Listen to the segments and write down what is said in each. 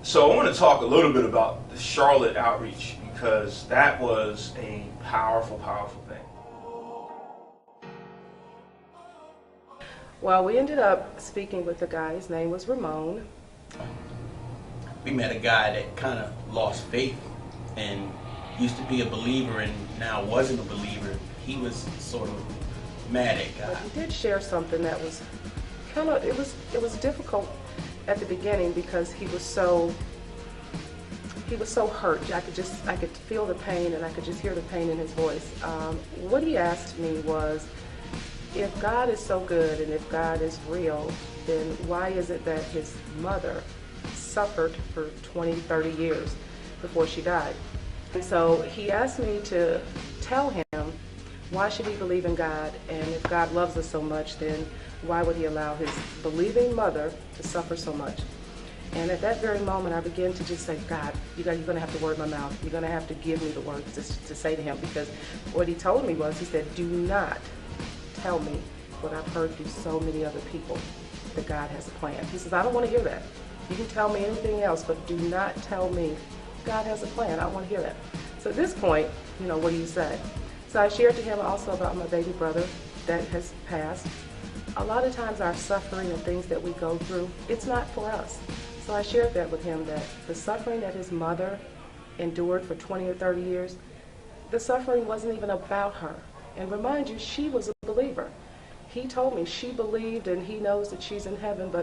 So I want to talk a little bit about the Charlotte outreach, because that was a powerful, powerful thing. Well, we ended up speaking with a guy. His name was Ramon. We met a guy that kind of lost faith and used to be a believer and now wasn't a believer. He was sort of mad at God. But he did share something that was kind of, it was difficult at the beginning because he was so hurt. I could feel the pain, and I could just hear the pain in his voice. What he asked me was, if God is so good and if God is real, then why is it that his mother suffered for 20, 30 years before she died? And so he asked me to tell him, why should he believe in God? And if God loves us so much, then why would he allow his believing mother to suffer so much? And at that very moment, I began to just say, God, you're going to have to word my mouth. You're going to have to give me the words to say to him. Because what he told me was, he said, do not tell me what I've heard through so many other people, that God has a plan. He says, I don't want to hear that. You can tell me anything else, but do not tell me God has a plan. I don't want to hear that. So at this point, what do you say? So I shared to him also about my baby brother that has passed. A lot of times our suffering and things that we go through, it's not for us. So I shared that with him, that the suffering that his mother endured for 20 or 30 years, the suffering wasn't even about her. And remind you, she was a believer. He told me she believed, and he knows that she's in heaven,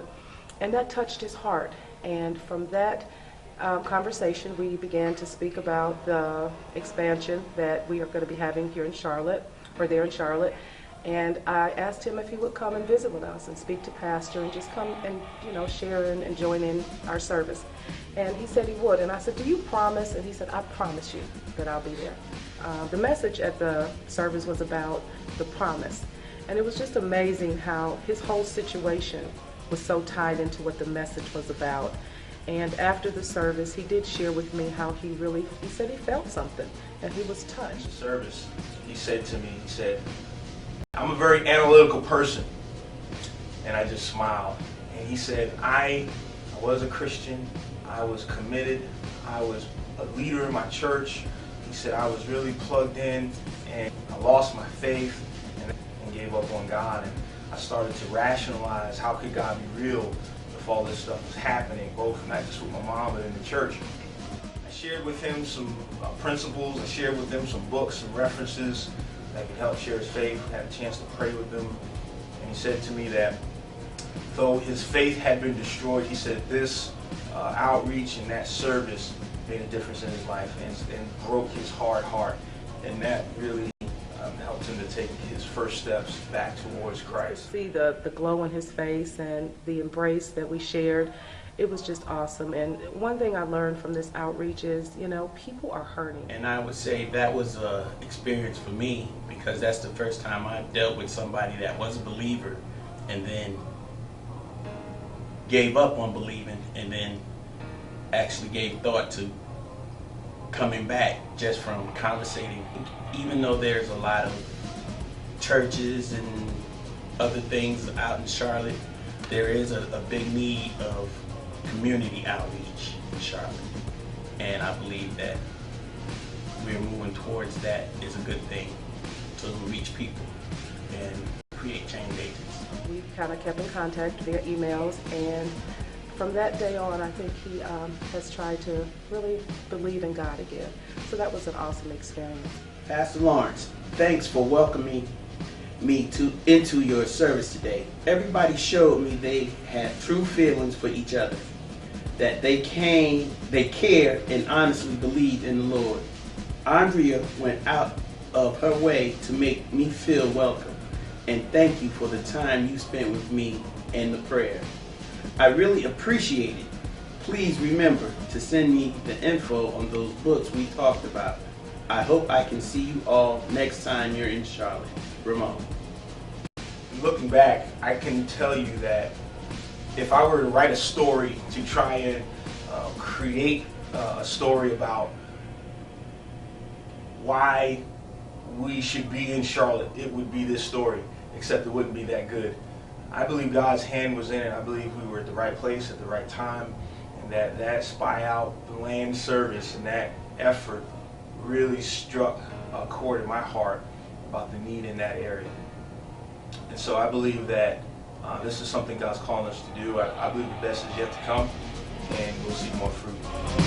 and that touched his heart. And from that conversation, we began to speak about the expansion that we are going to be having here in Charlotte, or there in Charlotte. And I asked him if he would come and visit with us and speak to Pastor and just come and, share and join in our service. And he said he would. And I said, do you promise? And he said, I promise you that I'll be there. The message at the service was about the promise. And it was just amazing how his whole situation was so tied into what the message was about. And after the service, he did share with me how he said he felt something and he was touched. The service, he said to me, I'm a very analytical person. And I just smiled. And he said, I was a Christian. I was committed. I was a leader in my church. He said, I was really plugged in, and I lost my faith and gave up on God. And I started to rationalize, how could God be real if all this stuff was happening, both not just with my mom, but in the church. I shared with him some principles. I shared with him some books, some references that could help share his faith. I had a chance to pray with him. And he said to me that though his faith had been destroyed, he said this outreach and that service made a difference in his life and broke his hard heart. And that really helped him to take his first steps back towards Christ. See the glow in his face and the embrace that we shared. It was just awesome. And one thing I learned from this outreach is, people are hurting. And I would say that was an experience for me, because that's the first time I've dealt with somebody that was a believer and then gave up on believing and then actually gave thought to coming back just from conversating. Even though there's a lot of churches and other things out in Charlotte, there is a big need of community outreach in Charlotte. And I believe that we're moving towards that is a good thing, to reach people and create change agents. We kind of kept in contact via emails, and from that day on, I think he has tried to really believe in God again. So that was an awesome experience. Pastor Lawrence, thanks for welcoming me into your service today. Everybody showed me they had true feelings for each other, that they cared and honestly believed in the Lord. Andrea went out of her way to make me feel welcome, and thank you for the time you spent with me and the prayer. I really appreciate it. Please remember to send me the info on those books we talked about. I hope I can see you all next time you're in Charlotte. Ramon. Looking back, I can tell you that if I were to write a story to try and create a story about why we should be in Charlotte, it would be this story, except it wouldn't be that good. I believe God's hand was in it. I believe we were at the right place at the right time, and that spy out the land service and that effort really struck a chord in my heart about the need in that area. And so I believe that this is something God's calling us to do. I believe the best is yet to come, and we'll see more fruit.